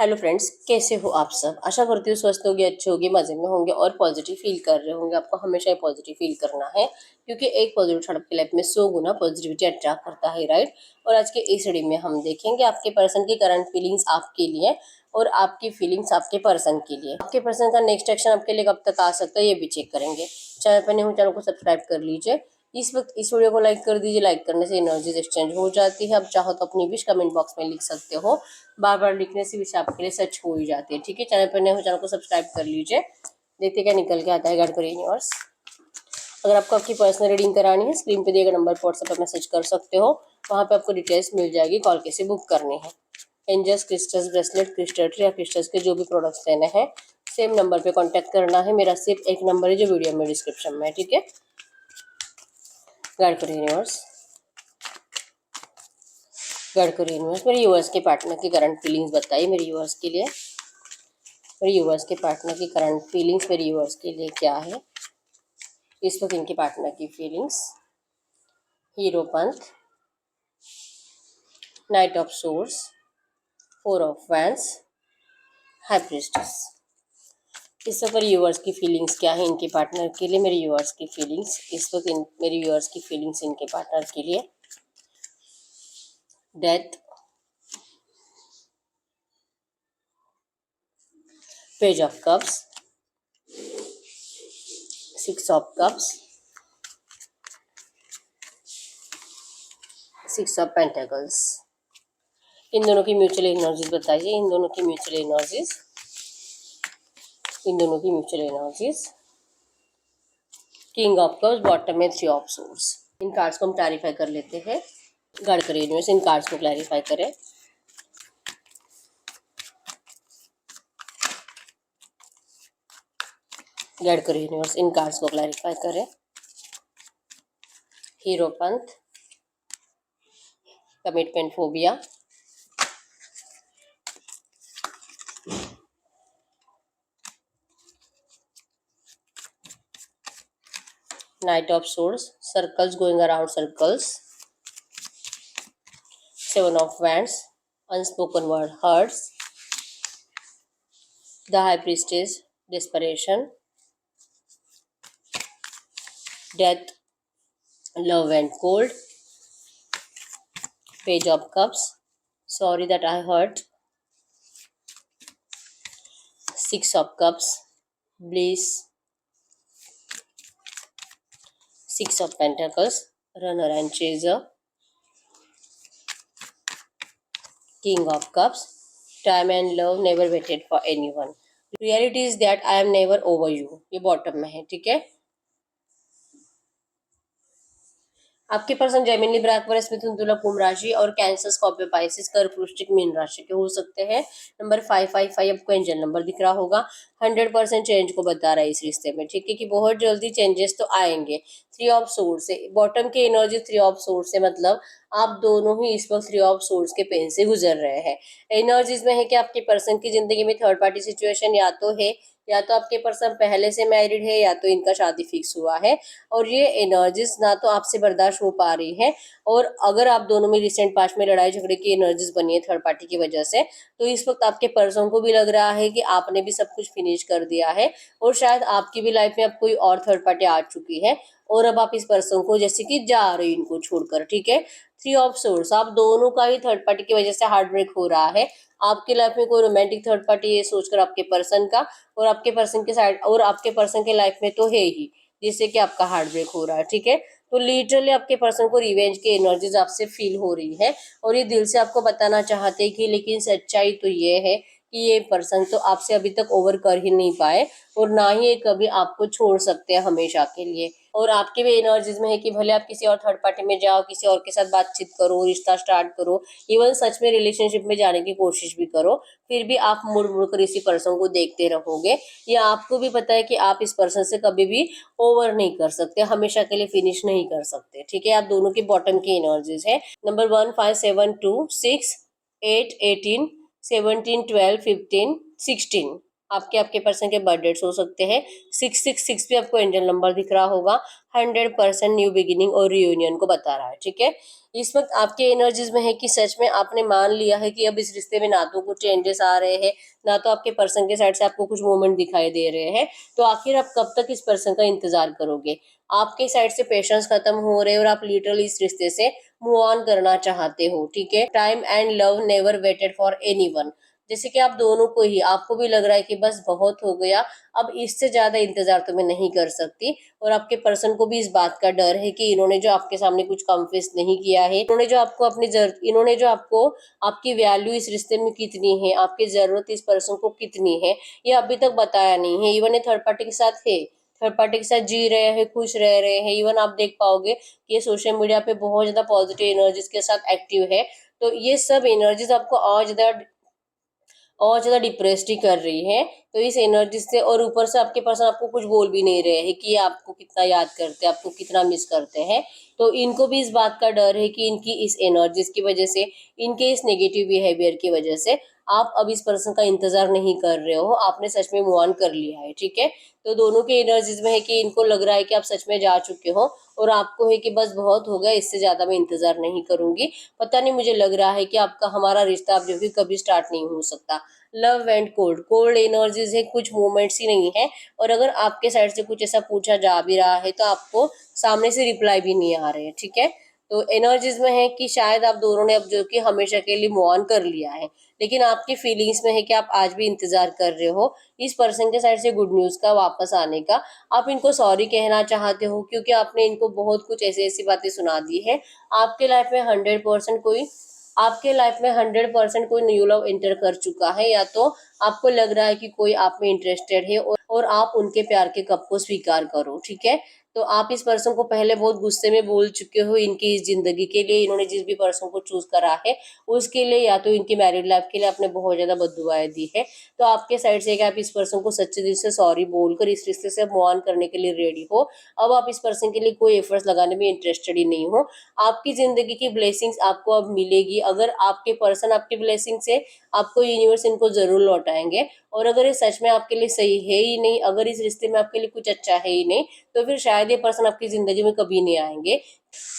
Hello friends, कैसे हो आप सब। आशा करती हूँ स्वस्थ होंगे, अच्छे होंगे, मजे में होंगे और पॉजिटिव फील कर रहे होंगे। आपको हमेशा ही पॉजिटिव फील करना है क्योंकि एक पॉजिटिव थॉट आपकी लाइफ में 100 गुना पॉजिटिविटी अट्रैक्ट करता है, राइट। और आज के इस रीडिंग में हम देखेंगे आपके पर्सन की करंट फीलिंग्स आपके लिए और आपकी फीलिंग्स आपके पर्सन के लिए। आपके पर्सन का नेक्स्ट एक्शन आपके लिए कब तक आ सकता है ये भी चेक करेंगे। चैनल पर नहीं हो, चैनल को सब्सक्राइब कर लीजिए। इस वक्त इस वीडियो को लाइक कर दीजिए। लाइक करने से एनर्जीज एक्सचेंज हो जाती है। आप चाहो तो अपनी विश कमेंट बॉक्स में लिख सकते हो। बार बार लिखने से विश आपके लिए सच हो ही जाती है, ठीक है। चैनल पर नए हो, चैनल को सब्सक्राइब कर लीजिए। देखते क्या निकल के आता है गाइड करिए यूनिवर्स। अगर आपको आपकी पर्सनल रीडिंग करानी है, स्क्रीन पे दिए गए नंबर पर व्हाट्सएप पर मैसेज कर सकते हो। वहाँ पे आपको डिटेल्स मिल जाएगी, कॉल कैसे बुक करनी है। Angels, crystals, bracelet, crystal tree या क्रिस्टल्स के जो भी प्रोडक्ट्स लेने हैं सेम नंबर पे कांटेक्ट करना है। मेरा सिर्फ एक नंबर है जो वीडियो में डिस्क्रिप्शन में है, ठीक है। गाइड करिए यूनिवर्स। गाइड करिए यूनिवर्स। मेरे यूएस के पार्टनर की करंट फीलिंग्स बताइए मेरे यूएस के लिए। मेरे यूएस के पार्टनर की करंट फीलिंग्स मेरे यूएस के लिए क्या है इस वक्त इनके पार्टनर की फीलिंग्स। हीरो पंथ, night of source, 4 of wands, high priestess. इस वक्त यूवर्स की फीलिंग्स क्या है इनके पार्टनर के लिए। मेरे यूवर्स की फीलिंग्स इस वक्त मेरे यूवर्स की फीलिंग्स इनके पार्टनर के लिए। Death, page of cups, 6 of cups, 6 of pentacles. इन दोनों की म्यूचुअल एनर्जीज बताइए। इन दोनों की म्यूचुअल एनर्जीज। इन दोनों की mutual energies. King of cups, bottom में 3 ऑफ सोर्स। इन कार्ड्स को हम क्लैरिफाई कर लेते हैं। गाइड करिए यूनिवर्स, इन कार्ड्स को क्लैरिफाई करें। गाइड करिए यूनिवर्स, इन कार्ड्स को क्लैरिफाई करें। Hierophant, commitment phobia, knight of swords, circles going around circles, 7 of wands, unspoken word hurts, the high priestess, desperation, death, love and cold, page of cups, sorry that I hurt, 6 of cups, bliss, 6 of Pentacles, Runner and Chaser, King of Cups, Time and Love, Never Waited for Anyone. Reality is that I am never over you. ये bottom में है, ठीक है। आपके person Gemini, Libra, Aquarius, मिथुन, तुला, कुंभ राशि और cancer, Scorpio, Pisces, कर्क, वृश्चिक, मीन राशि के हो सकते हैं। नंबर 555 आपको एंजल नंबर दिख रहा होगा। 100% चेंज को बता रहा है इस रिश्ते में, ठीक है, कि बहुत जल्दी चेंजेस तो आएंगे। 3 ऑफ सोर्स से बॉटम की एनर्जी, 3 ऑफ सोर्स से मतलब आप दोनों ही इस वक्त 3 ऑफ सोर्स के पेन से गुजर रहे हैं। एनर्जीज में है कि आपके पर्सन की जिंदगी में थर्ड पार्टी सिचुएशन या तो है, या तो आपके पर्सन पहले से मैरिड है, या तो इनका शादी फिक्स हुआ है। और ये एनर्जीज ना तो आपसे बर्दाश्त हो पा रही है, और अगर आप दोनों में रिसेंट पास्ट में लड़ाई झगड़े की एनर्जीज बनी है थर्ड पार्टी की वजह से, तो इस वक्त आपके पर्सन को भी लग रहा है कि आपने भी सब कुछ फिनिश कर दिया है और शायद आपकी भी लाइफ में अब कोई और थर्ड पार्टी आ चुकी है और अब आप इस पर्सन को जैसे कि जा रहे हो इनको छोड़कर, ठीक है। 3 ऑफ सोर्स, आप दोनों का ही थर्ड पार्टी की वजह से हार्ट ब्रेक हो रहा है। आपकी लाइफ में कोई रोमांटिक थर्ड पार्टी ये सोचकर आपके पर्सन का, और आपके पर्सन के साइड और आपके पर्सन के लाइफ में तो है ही, जिससे कि आपका हार्ट ब्रेक हो रहा है, ठीक है। तो लिटरली आपके पर्सन को रिवेंज की एनर्जीज आपसे फील हो रही है और ये दिल से आपको बताना चाहते हैं कि, लेकिन सच्चाई तो ये है कि ये पर्सन तो आपसे अभी तक ओवर कर ही नहीं पाए और ना ही ये कभी आपको छोड़ सकते हैं हमेशा के लिए। और आपके भी एनर्जीज में है कि भले आप किसी और थर्ड पार्टी में जाओ, किसी और के साथ बातचीत करो, रिश्ता स्टार्ट करो, इवन सच में रिलेशनशिप में जाने की कोशिश भी करो, फिर भी आप मुड़ मुड़ कर इसी पर्सन को देखते रहोगे। या आपको भी पता है कि आप इस पर्सन से कभी भी ओवर नहीं कर सकते, हमेशा के लिए फिनिश नहीं कर सकते, ठीक है। आप दोनों की बॉटम की एनर्जीज है। नंबर 1, 5, 7, 2, 6, 8, 18, 17, 12, 15, 16 आपके पर्सन के बर्थ डेट्स हो सकते हैं। 666 भी आपको एंजल नंबर दिख रहा होगा। 100% न्यू बिगिनिंग और रियूनियन को बता रहा है। ठीक है, इस वक्त आपके एनर्जीज में है कि सच में आपने मान लिया है कि अब इस रिश्ते में ना तो कुछ चेंजेस आ रहे हैं, ना तो आपके पर्सन के साइड से आपको कुछ मूवमेंट दिखाई दे रहे हैं। तो आखिर आप कब तक इस पर्सन का इंतजार करोगे? आपके साइड से पेशेंस खत्म हो रहे हैं और आप लिटरली इस रिश्ते से मूव ऑन करना चाहते हो। ठीक है, time and love never waited for anyone. जैसे कि आप दोनों को ही, आपको भी लग रहा है कि बस बहुत हो गया, अब इससे ज्यादा इंतजार तो मैं नहीं कर सकती। और आपके पर्सन को भी इस बात का डर है कि इन्होंने जो आपके सामने कुछ कन्फेस नहीं किया है, इन्होंने जो आपको आपकी वैल्यू इस रिश्ते में कितनी है, आपकी जरूरत इस पर्सन को कितनी है, ये अभी तक बताया नहीं है। इवन ये थर्ड पार्टी के साथ है, थर्ड पार्टी के साथ जी रहे हैं, खुश रह रहे हैं। इवन आप देख पाओगे कि ये सोशल मीडिया पे बहुत ज्यादा पॉजिटिव एनर्जीज के साथ एक्टिव है। तो ये सब एनर्जीज आपको और ज्यादा डिप्रेस्ड ही कर रही है। तो इस एनर्जी से, और ऊपर से आपके पर्सन आपको कुछ बोल भी नहीं रहे हैं कि ये आपको कितना याद करते हैं, आपको कितना मिस करते हैं। तो इनको भी इस बात का डर है कि इनकी इस एनर्जीज की वजह से, इनके इस नेगेटिव बिहेवियर की वजह से आप अब इस पर्सन का इंतजार नहीं कर रहे हो, आपने सच में मूव ऑन कर लिया है। ठीक है, तो दोनों के एनर्जीज में है कि इनको लग रहा है कि आप सच में जा चुके हो, और आपको है कि बस बहुत हो गया, इससे ज्यादा मैं इंतजार नहीं करूंगी। पता नहीं, मुझे लग रहा है कि आपका हमारा रिश्ता अब जो कि कभी स्टार्ट नहीं हो सकता। Love and cold, cold energies है, कुछ मूवमेंट्स ही नहीं है। और अगर आपके साइड से कुछ ऐसा पूछा जा भी रहा है तो आपको सामने से रिप्लाई भी नहीं आ रहे हैं। ठीक है, तो एनर्जीज में है कि शायद आप दोनों ने अब जो कि हमेशा के लिए मूव ऑन कर लिया है, लेकिन आपकी फीलिंग्स में है कि आप आज भी इंतजार कर रहे हो इस पर्सन के साइड से गुड न्यूज का वापस आने का। आप इनको सॉरी कहना चाहते हो क्योंकि आपने इनको बहुत कुछ ऐसी ऐसी बातें सुना दी है। आपके लाइफ में 100% कोई आपके लाइफ में 100% कोई न्यू लव एंटर कर चुका है, या तो आपको लग रहा है कि कोई आप में इंटरेस्टेड है, और आप उनके प्यार के कप को स्वीकार करो। ठीक है, तो आप इस पर्सन को पहले बहुत गुस्से में बोल चुके हो इनकी इस जिंदगी के लिए, इन्होंने जिस भी पर्सन को चूज करा है उसके लिए, या तो इनकी मैरिड लाइफ के लिए आपने बहुत ज्यादा बददुआएं दी है। तो आपके साइड से कि आप इस पर्सन को सच्चे दिल से सॉरी बोलकर इस रिश्ते से मूव ऑन करने के लिए रेडी हो। अब आप इस पर्सन के लिए कोई एफर्ट्स लगाने में इंटरेस्टेड ही नहीं हो। आपकी जिंदगी की ब्लेसिंग्स आपको अब मिलेगी, अगर आपके पर्सन आपकी ब्लेसिंग से, आपको यूनिवर्स इनको जरूर लौटाएंगे। और अगर ये सच में आपके लिए सही है ही नहीं, अगर इस रिश्ते में आपके लिए कुछ अच्छा है ही नहीं, तो फिर शायद ये पर्सन आपकी जिंदगी में कभी नहीं आएंगे।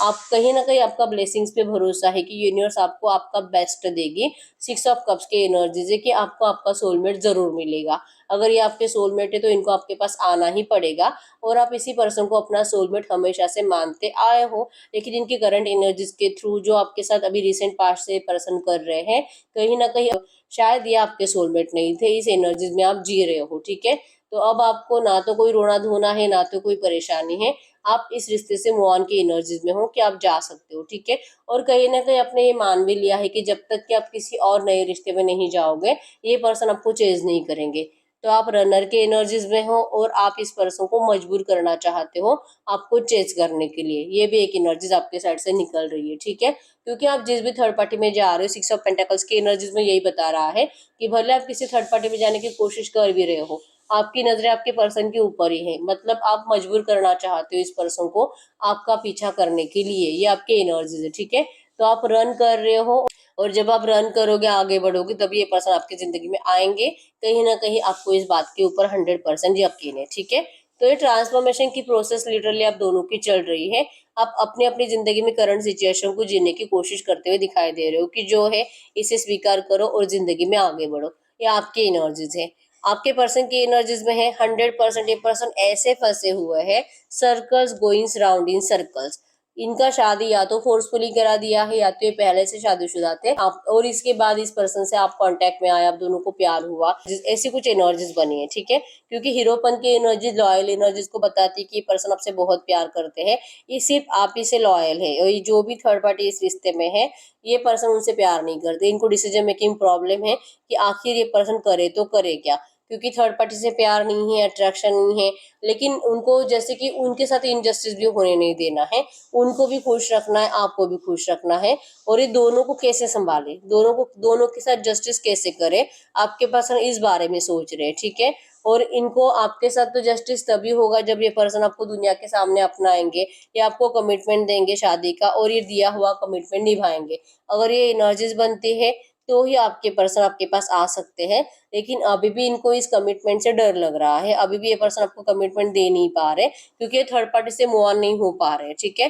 आप कहीं ना कहीं, आपका ब्लेसिंग्स पे भरोसा है कि यूनिवर्स आपको आपका बेस्ट देगी। 6 ऑफ कप्स के एनर्जीज है कि आपको आपका सोलमेट जरूर मिलेगा। अगर ये आपके सोलमेट है तो इनको आपके पास आना ही पड़ेगा, और आप इसी पर्सन को अपना सोलमेट हमेशा से मानते आए हो। लेकिन इनकी करंट एनर्जीज के थ्रू जो आपके साथ अभी रिसेंट पास्ट से पर्सन कर रहे हैं, कहीं ना कहीं शायद ये आपके सोलमेट नहीं थे, इस एनर्जीज में आप जी रहे हो। ठीक है, तो अब आपको ना तो कोई रोना धोना है, ना तो कोई परेशानी है। आप इस रिश्ते से मूव ऑन की एनर्जीज में हो कि आप जा सकते हो। ठीक है, और कहीं ना कहीं आपने ये मान भी लिया है कि जब तक कि आप किसी और नए रिश्ते में नहीं जाओगे, ये पर्सन आपको चेंज नहीं करेंगे। तो आप रनर के एनर्जीज में हो, और आप इस पर्सन को मजबूर करना चाहते हो आपको चेंज करने के लिए। ये भी एक एनर्जीज आपके साइड से निकल रही है। ठीक है, क्योंकि आप जिस भी थर्ड पार्टी में जा रहे हो, 6 ऑफ पेंटेकल्स की एनर्जीज में यही बता रहा है कि भले आप किसी थर्ड पार्टी में जाने की कोशिश कर भी रहे हो, आपकी नजरें आपके पर्सन के ऊपर ही है। मतलब आप मजबूर करना चाहते हो इस पर्सन को आपका पीछा करने के लिए, ये आपके एनर्जीज है। ठीक है, तो आप रन कर रहे हो, और जब आप रन करोगे, आगे बढ़ोगे, तभी ये पर्सन आपकी जिंदगी में आएंगे। कहीं ना कहीं आपको इस बात के ऊपर 100% यकीन है। ठीक है, तो ये ट्रांसफॉर्मेशन की प्रोसेस लिटरली आप दोनों की चल रही है। आप अपनी अपनी जिंदगी में करंट सिचुएशन को जीने की कोशिश करते हुए दिखाई दे रहे हो कि जो है इसे स्वीकार करो और जिंदगी में आगे बढ़ो। ये आपकी एनर्जीज है। आपके पर्सन की एनर्जीज में है 100%। ये पर्सन ऐसे फंसे हुए हैं, circles going round in circles. इनका शादी या तो फोर्सफुली करा दिया है, या तो ये पहले से शादीशुदा थे आप, और इसके बाद इस पर्सन से आप कांटेक्ट में आए, आप दोनों को प्यार हुआ, ऐसी कुछ एनर्जीज बनी है। ठीक है, क्योंकि हीरोपन की एनर्जीज, लॉयल एनर्जीज को बताती है कि ये पर्सन आपसे बहुत प्यार करते हैं, ये सिर्फ आप ही से लॉयल है। और ये जो भी थर्ड पार्टी इस रिश्ते में है, ये पर्सन उनसे प्यार नहीं करते। इनको डिसीजन मेकिंग प्रॉब्लम है कि आखिर ये पर्सन करे तो करे क्या, क्योंकि थर्ड पार्टी से प्यार नहीं है, अट्रैक्शन नहीं है, लेकिन उनको जैसे कि उनके साथ इनजस्टिस भी होने नहीं देना है, उनको भी खुश रखना है, आपको भी खुश रखना है। और ये दोनों को कैसे संभाले, दोनों के साथ जस्टिस कैसे करे, आपके पास इस बारे में सोच रहे हैं। ठीक है, और इनको आपके साथ तो जस्टिस तभी होगा जब ये पर्सन आपको दुनिया के सामने अपनाएंगे, ये आपको कमिटमेंट देंगे शादी का, और ये दिया हुआ कमिटमेंट निभाएंगे। अगर ये एनर्जीज बनती है तो ही आपके पर्सन आपके पास आ सकते हैं। लेकिन अभी भी इनको इस कमिटमेंट से डर लग रहा है, अभी भी ये पर्सन आपको कमिटमेंट दे नहीं पा रहे, क्योंकि ये थर्ड पार्टी से मूव ऑन नहीं हो पा रहे। ठीक है,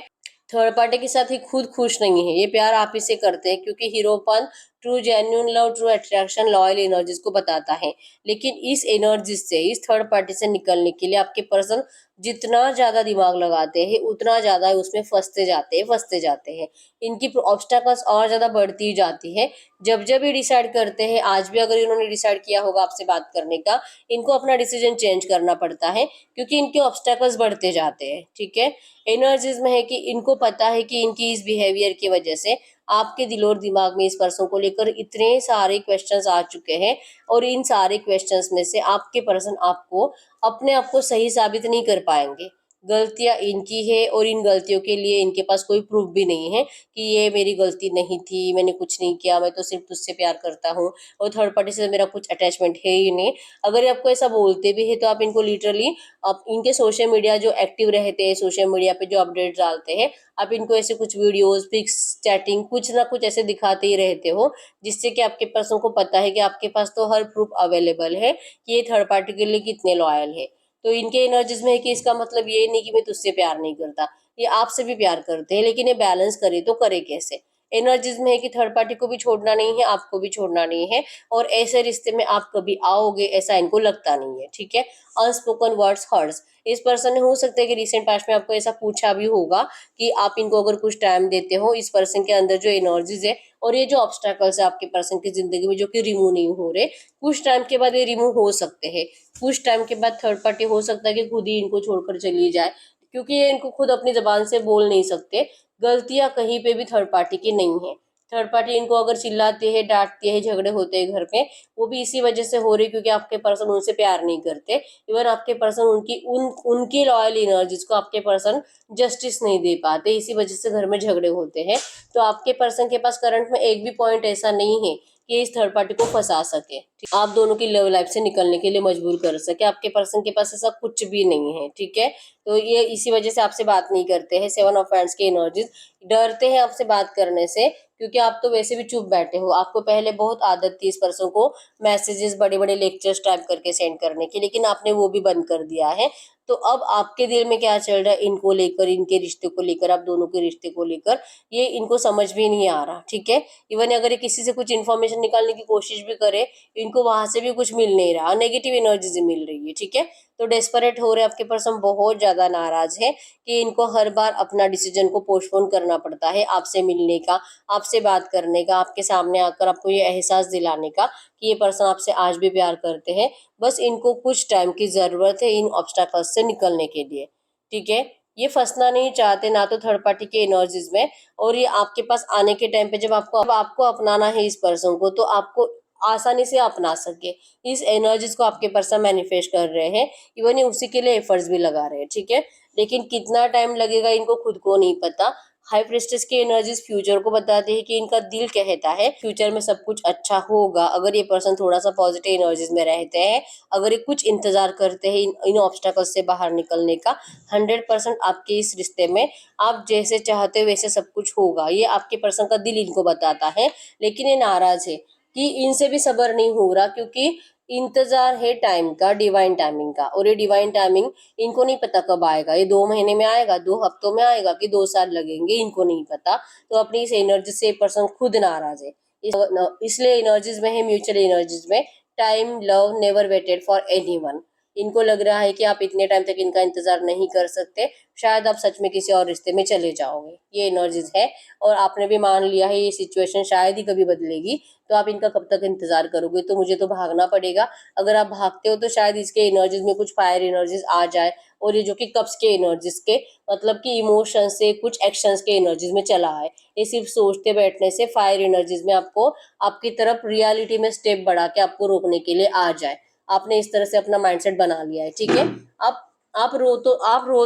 थर्ड पार्टी के साथ ही खुद खुश नहीं है, ये प्यार आप ही से करते हैं, क्योंकि हीरोपन true genuine love, true attraction, loyal energies को बताता है। लेकिन इस एनर्जी से, इस थर्ड पार्टी से निकलने के लिए आपके पर्सन जितना ज्यादा दिमाग लगाते हैं उतना ज्यादा उसमें फंसते जाते हैं। इनकी ऑब्स्टैकल्स और ज्यादा बढ़ती जाती है। जब जब ये डिसाइड करते हैं, आज भी अगर इन्होंने डिसाइड किया होगा आपसे बात करने का, इनको अपना डिसीजन चेंज करना पड़ता है, क्योंकि इनके ऑब्स्टैकल्स बढ़ते जाते हैं। ठीक है, एनर्जीज में है कि इनको पता है कि इनकी इस बिहेवियर की वजह से आपके दिल और दिमाग में इस पर्सन को लेकर इतने सारे क्वेश्चंस आ चुके हैं, और इन सारे क्वेश्चंस में से आपके पर्सन आपको अपने आप को सही साबित नहीं कर पाएंगे। गलतियां इनकी है, और इन गलतियों के लिए इनके पास कोई प्रूफ भी नहीं है कि ये मेरी गलती नहीं थी, मैंने कुछ नहीं किया, मैं तो सिर्फ तुझसे प्यार करता हूँ और थर्ड पार्टी से मेरा कुछ अटैचमेंट है ही नहीं। अगर ये आपको ऐसा बोलते भी है तो आप इनको लिटरली, आप इनके सोशल मीडिया जो एक्टिव रहते हैं, सोशल मीडिया पे जो अपडेट डालते हैं, आप इनको ऐसे कुछ वीडियोस, पिक्स, चैटिंग, कुछ ना कुछ ऐसे दिखाते ही रहते हो, जिससे कि आपके पर्सन को पता है कि आपके पास तो हर प्रूफ अवेलेबल है कि ये थर्ड पार्टी के लिए कितने लॉयल है। तो इनके एनर्जीज में है कि इसका मतलब ये नहीं कि मैं तुझसे प्यार नहीं करता, ये आपसे भी प्यार करते हैं, लेकिन ये बैलेंस करे तो करे कैसे। एनर्जीज में है कि थर्ड पार्टी को भी छोड़ना नहीं है, आपको भी छोड़ना नहीं है, और ऐसे रिश्ते में आप कभी आओगे ऐसा इनको लगता नहीं है। ठीक है, अनस्पोकन वर्ड्स हर्ट्स। इस पर्सन ने हो सकता है कि रिसेंट पास्ट में आपको ऐसा पूछा भी होगा कि आप इनको अगर कुछ टाइम देते हो, इस पर्सन के अंदर जो एनर्जीज है और ये जो ऑब्स्टैकल्स है आपके पर्सन की जिंदगी में जो कि रिमूव नहीं हो रहे, कुछ टाइम के बाद ये रिमूव हो सकते हैं। कुछ टाइम के बाद थर्ड पार्टी हो सकता है कि खुद ही इनको छोड़कर चली जाए, क्योंकि ये इनको खुद अपनी जबान से बोल नहीं सकते। गलतियां कहीं पे भी थर्ड पार्टी की नहीं है। थर्ड पार्टी इनको अगर चिल्लाती है, डांटती है, झगड़े होते हैं घर पे, वो भी इसी वजह से हो रही, क्योंकि आपके पर्सन उनसे प्यार नहीं करते। इवन आपके पर्सन उनकी लॉयल एनर्जीज को आपके पर्सन जस्टिस नहीं दे पाते, इसी वजह से घर में झगड़े होते हैं। तो आपके पर्सन के पास करंट में एक भी पॉइंट ऐसा नहीं है कि इस थर्ड पार्टी को फंसा सके, आप दोनों की लव लाइफ से निकलने के लिए मजबूर कर सके। आपके पर्सन के पास ऐसा कुछ भी नहीं है। ठीक है, तो ये इसी वजह से आपसे बात नहीं करते हैं। सेवन ऑफ हैंड्स की एनर्जीज, डरते हैं आपसे बात करने से, क्योंकि आप तो वैसे भी चुप बैठे हो। आपको पहले बहुत आदत थी इस पर्सन को मैसेजेस, बड़े बड़े लेक्चर्स टाइप करके सेंड करने की, लेकिन आपने वो भी बंद कर दिया है। तो अब आपके दिल में क्या चल रहा है इनको लेकर, इनके रिश्ते को लेकर, आप दोनों के रिश्ते को लेकर, ये इनको समझ भी नहीं आ रहा। ठीक है, इवन अगर ये किसी से कुछ इन्फॉर्मेशन निकालने की कोशिश भी करे, इनको वहां से भी कुछ मिल नहीं रहा, नेगेटिव एनर्जी मिल रही है। ठीक है, तो डेस्परेट हो रहे आपके पर्सन, बहुत ज्यादा नाराज है कि इनको हर बार अपना डिसीजन को पोस्टपोन करना पड़ता है आपसे मिलने का, आपसे बात करने का, आपके सामने आकर आपको ये एहसास दिलाने का कि ये पर्सन आपसे आज भी प्यार करते हैं। बस इनको कुछ टाइम की जरूरत है इन ऑब्स्टैकल्स से निकलने के लिए। ठीक है, ये फंसना नहीं चाहते ना तो थर्ड पार्टी के एनर्जीज में, और ये आपके पास आने के टाइम पे जब आपको अपनाना है इस पर्सन को, तो आपको आसानी से अपना सके, इस एनर्जीज को आपके पर्सन मैनिफेस्ट कर रहे हैं। इवन ये उसी के लिए एफर्ट्स भी लगा रहे हैं। ठीक है, लेकिन कितना टाइम लगेगा इनको खुद को नहीं पता। हाई प्रेस्टिस की एनर्जीज फ्यूचर को बताते हैं कि इनका दिल कहता है फ्यूचर में सब कुछ अच्छा होगा, अगर ये पर्सन थोड़ा सा पॉजिटिव एनर्जीज में रहते हैं, अगर ये कुछ इंतजार करते हैं इन ऑब्स्टैकल्स से बाहर निकलने का। 100% आपके इस रिश्ते में आप जैसे चाहते हो वैसे सब कुछ होगा, ये आपके पर्सन का दिल इनको बताता है। लेकिन ये नाराज है कि इनसे भी सब्र नहीं हो रहा, क्योंकि इंतजार है टाइम का, डिवाइन टाइमिंग का, और ये डिवाइन टाइमिंग इनको नहीं पता कब आएगा। ये 2 महीने में आएगा, 2 हफ्तों में आएगा, कि 2 साल लगेंगे, इनको नहीं पता। तो अपनी इस एनर्जी से पर्सन खुद नाराज है। इसलिए एनर्जीज में है, म्यूचुअल एनर्जीज में, time love never waited for anyone. इनको लग रहा है कि आप इतने टाइम तक इनका इंतजार नहीं कर सकते, शायद आप सच में किसी और रिश्ते में चले जाओगे, ये एनर्जीज है। और आपने भी मान लिया है ये सिचुएशन शायद ही कभी बदलेगी, तो आप इनका कब तक इंतजार करोगे। तो मुझे तो भागना पड़ेगा। अगर आप भागते हो तो शायद इसके एनर्जीज में कुछ फायर एनर्जीज आ जाए, और ये जो कि कब्स के एनर्जीज के, मतलब कि इमोशन से कुछ एक्शंस के एनर्जीज में चला है। ये सिर्फ सोचते बैठने से फायर एनर्जीज में आपको आपकी तरफ रियलिटी में स्टेप बढ़ा के आपको रोकने के लिए आ जाए। आपने इस तरह से अपना माइंडसेट बना लिया है। ठीक है, आप रो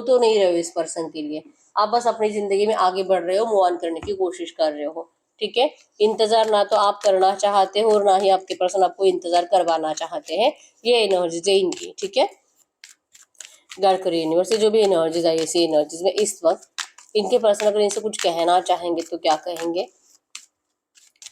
तो नहीं रहे हो इस पर्सन के लिए, आप बस अपनी जिंदगी में आगे बढ़ रहे हो, मूव ऑन करने की कोशिश कर रहे हो। ठीक है, इंतजार ना तो आप करना चाहते हो और ना ही आपके पर्सन आपको इंतजार करवाना चाहते हैं, ये एनर्जीज है इनकी। ठीक है, गाइड करिए यूनिवर्स से जो भी एनर्जीज आई ऐसी एनर्जीज में इस वक्त इनके पर्सन अगर इनसे कुछ कहना चाहेंगे तो क्या कहेंगे।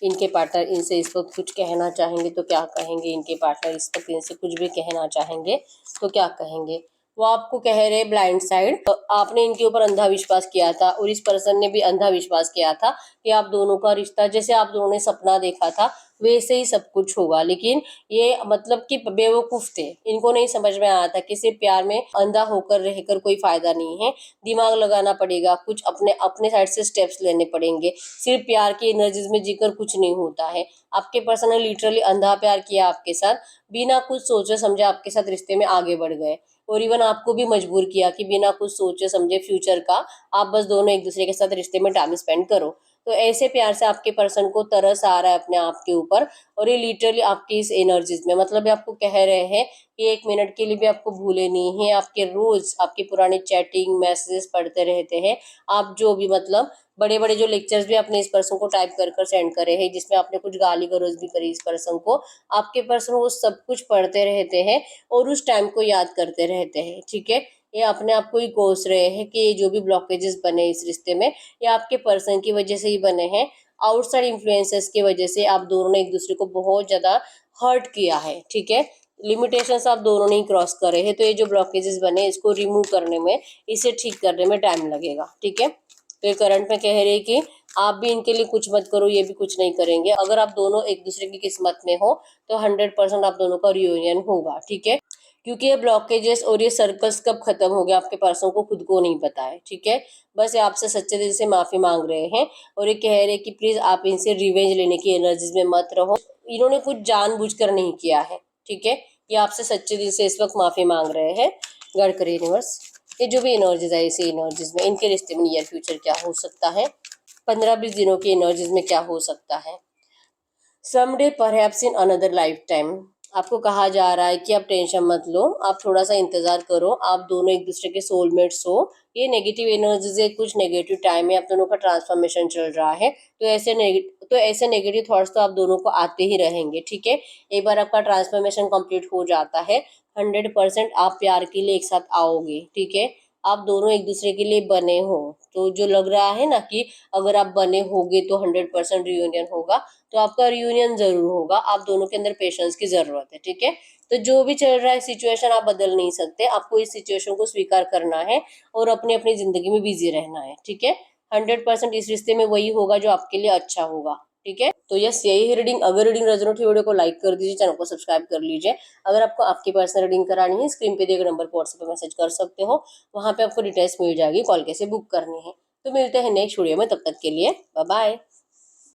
इनके पार्टनर इनसे इस वक्त कुछ कहना चाहेंगे तो क्या कहेंगे, इनके पार्टनर इस वक्त इनसे कुछ भी कहना चाहेंगे तो क्या कहेंगे। वो आपको कह रहे ब्लाइंड साइड, आपने इनके ऊपर अंधा विश्वास किया था और इस पर्सन ने भी अंधा विश्वास किया था कि आप दोनों का रिश्ता जैसे आप दोनों ने सपना देखा था वैसे ही सब कुछ होगा। लेकिन ये मतलब कि बेवकूफ थे, इनको नहीं समझ में आया था कि सिर्फ प्यार में अंधा होकर रहकर कोई फायदा नहीं है, दिमाग लगाना पड़ेगा, कुछ अपने अपने साइड से स्टेप्स लेने पड़ेंगे। सिर्फ प्यार की एनर्जीज में जीकर कुछ नहीं होता है। आपके पर्सन ने लिटरली अंधा प्यार किया आपके साथ, बिना कुछ सोचे समझे आपके साथ रिश्ते में आगे बढ़ गए और इवन आपको भी मजबूर किया कि बिना कुछ सोचे समझे फ्यूचर का आप बस दोनों एक दूसरे के साथ रिश्ते में टाइम स्पेंड करो। तो ऐसे प्यार से आपके पर्सन को तरस आ रहा है अपने आप के ऊपर और ये लिटरली आपकी इस एनर्जीज में मतलब ये आपको कह रहे हैं कि एक मिनट के लिए भी आपको भूले नहीं है। आपके रोज आपकी पुरानी चैटिंग मैसेजेस पढ़ते रहते हैं, आप जो भी मतलब बड़े बड़े जो लेक्चर्स भी आपने इस पर्सन को टाइप कर कर सेंड करे हैं जिसमें आपने कुछ गाली गलौज भी करी इस पर्सन को, आपके पर्सन वो सब कुछ पढ़ते रहते हैं और उस टाइम को याद करते रहते हैं। ठीक है, ये अपने आप को ही कोस रहे हैं कि ये जो भी ब्लॉकेजेस बने इस रिश्ते में ये आपके पर्सन की वजह से ही बने हैं। आउटसाइड इन्फ्लुएंसेस की वजह से आप दोनों ने एक दूसरे को बहुत ज्यादा हर्ट किया है। ठीक है, लिमिटेशंस आप दोनों ने ही क्रॉस करे हैं, तो ये जो ब्लॉकेजेस बने इसको रिमूव करने में, इसे ठीक करने में टाइम लगेगा। ठीक है, तो ये करंट में कह रहे हैं कि आप भी इनके लिए कुछ मत करो, ये भी कुछ नहीं करेंगे। अगर आप दोनों एक दूसरे की किस्मत में हो तो 100% आप दोनों का रियूनियन होगा। ठीक है, क्योंकि ये ब्लॉकेजेस और ये सर्कल्स कब खत्म हो गया आपके पर्सन को खुद को नहीं पता है। ठीक है, बस ये आपसे सच्चे दिल से माफी मांग रहे हैं और ये कह रहे हैं कि प्लीज आप इनसे रिवेंज लेने की एनर्जीज में मत रहो, इन्होंने कुछ जानबूझकर नहीं किया है। ठीक है, ये आपसे सच्चे दिल से इस वक्त माफी मांग रहे हैं। गढ़कर यूनिवर्स, ये जो भी एनर्जीज है इसी एनर्जीज में इनके रिश्ते में नियर फ्यूचर क्या हो सकता है, 15-20 दिनों की एनर्जीज में क्या हो सकता है। Someday perhaps in another life time, आपको कहा जा रहा है कि आप टेंशन मत लो, आप थोड़ा सा इंतजार करो, आप दोनों एक दूसरे के सोलमेट्स हो। ये नेगेटिव एनर्जीज है, कुछ नेगेटिव टाइम है, आप दोनों का ट्रांसफॉर्मेशन चल रहा है, तो ऐसे नेगेटिव थॉट्स तो आप दोनों को आते ही रहेंगे। ठीक है, एक बार आपका ट्रांसफॉर्मेशन कंप्लीट हो जाता है 100% आप प्यार के लिए एक साथ आओगे। ठीक है, आप दोनों एक दूसरे के लिए बने हो, तो जो लग रहा है ना कि अगर आप बने होगे तो 100% रियूनियन होगा, तो आपका रियूनियन जरूर होगा। आप दोनों के अंदर पेशेंस की जरूरत है। ठीक है, तो जो भी चल रहा है सिचुएशन आप बदल नहीं सकते, आपको इस सिचुएशन को स्वीकार करना है और अपनी अपनी जिंदगी में बिजी रहना है। ठीक है, 100% इस रिश्ते में वही होगा जो आपके लिए अच्छा होगा। ठीक है, तो यस यही है रीडिंग। अगर रीडिंग रेजोनेट हुई वीडियो को लाइक कर दीजिए, चैनल को सब्सक्राइब कर लीजिए। अगर आपको आपकी पर्सनल रीडिंग करानी है स्क्रीन पे दिए गए नंबर पर व्हाट्सएप पे मैसेज कर सकते हो, वहां पे आपको डिटेल्स मिल जाएगी, कॉल कैसे बुक करनी है। तो मिलते हैं नेक्स्ट वीडियो में, तब तक के लिए बाय बाय।